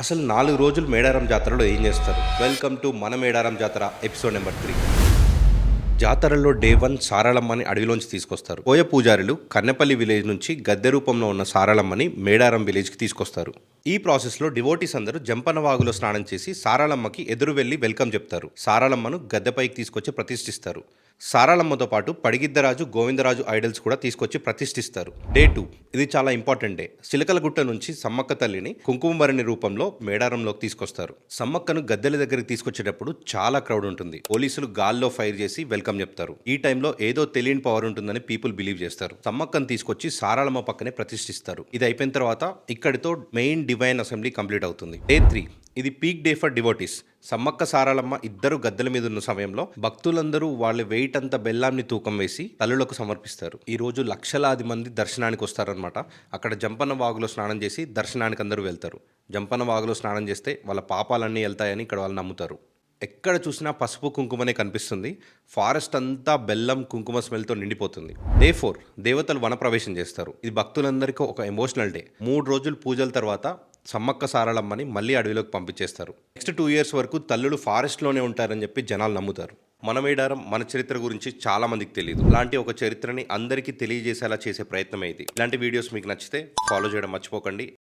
అసలు 4 రోజులు మేడారం జాతరలో ఏం చేస్తారు? వెల్కమ్ టు మన మేడారం జాతర ఎపిసోడ్ నెంబర్ 3. జాతరలో డే 1 సారళమ్మని అడవిలోంచి తీసుకొస్తారు. కోయ పూజారులు కన్నెపల్లి విలేజ్ నుంచి గద్దె రూపంలో ఉన్న సారళమ్మని మేడారం విలేజ్కి తీసుకొస్తారు. ఈ ప్రాసెస్లో డివోటీస్ అందరూ జంపన వాగులో స్నానం చేసి సారళమ్మకి ఎదురు వెళ్లి వెల్కమ్ చెప్తారు. సారళమ్మను గద్దెపైకి తీసుకొచ్చి ప్రతిష్ఠిస్తారు. సారళమ్మతో పాటు పడిగిద్దరాజు గోవిందరాజు ఐడల్స్ కూడా తీసుకొచ్చి ప్రతిష్ఠిస్తారు. డే 2 ఇది చాలా ఇంపార్టెంట్ డే. చిలకలగుట్ట నుంచి సమ్మక్క తల్లిని కుంకుమభరణి రూపంలో మేడారంలోకి తీసుకొస్తారు. సమ్మక్కను గద్దెల దగ్గరికి తీసుకొచ్చేటప్పుడు చాలా క్రౌడ్ ఉంటుంది. పోలీసులు గాల్లో ఫైర్ చేసి వెల్కమ్ చెప్తారు. ఈ టైంలో ఏదో తెలియని పవర్ ఉంటుందని పీపుల్ బిలీవ్ చేస్తారు. సమ్మక్కను తీసుకొచ్చి సారళమ్మ పక్కనే ప్రతిష్ఠిస్తారు. ఇది అయిపోయిన తర్వాత ఇక్కడితో మెయిన్ డివైన్ అసెంబ్లీ కంప్లీట్ అవుతుంది. డే 3 ఇది peak day for devotees. Sammakka Saralamma ఇద్దరు గద్దెల మీద ఉన్న సమయంలో భక్తులందరూ వాళ్ళ వెయిట్ అంత బెల్లాన్ని తూకం వేసి తల్లులకు సమర్పిస్తారు. ఈ రోజు లక్షలాది మంది దర్శనానికి వస్తారనమాట. అక్కడ జంపన్న వాగులో స్నానం చేసి దర్శనానికి అందరూ వెళ్తారు. జంపన్న వాగులో స్నానం చేస్తే వాళ్ళ పాపాలన్నీ వెళ్తాయని ఇక్కడ వాళ్ళు నమ్ముతారు. ఎక్కడ చూసినా పసుపు కుంకుమనే కనిపిస్తుంది. ఫారెస్ట్ అంతా బెల్లం కుంకుమ స్మెల్తో నిండిపోతుంది. డే 4 దేవతలు వనప్రవేశం చేస్తారు. ఇది భక్తులందరికీ ఒక ఎమోషనల్ డే. 3 రోజులు పూజల తర్వాత సమ్మక్క సారళమ్మని మళ్ళీ అడవిలోకి పంపించేస్తారు. నెక్స్ట్ 2 years వరకు తల్లులు ఫారెస్ట్లోనే ఉంటారని చెప్పి జనాలు నమ్ముతారు. మన మేడారం మన చరిత్ర గురించి చాలా మందికి తెలియదు. ఇలాంటి ఒక చరిత్రని అందరికీ తెలియజేసేలా చేసే ప్రయత్నమే ఇది. ఇలాంటి వీడియోస్ మీకు నచ్చితే ఫాలో చేయడం మర్చిపోకండి.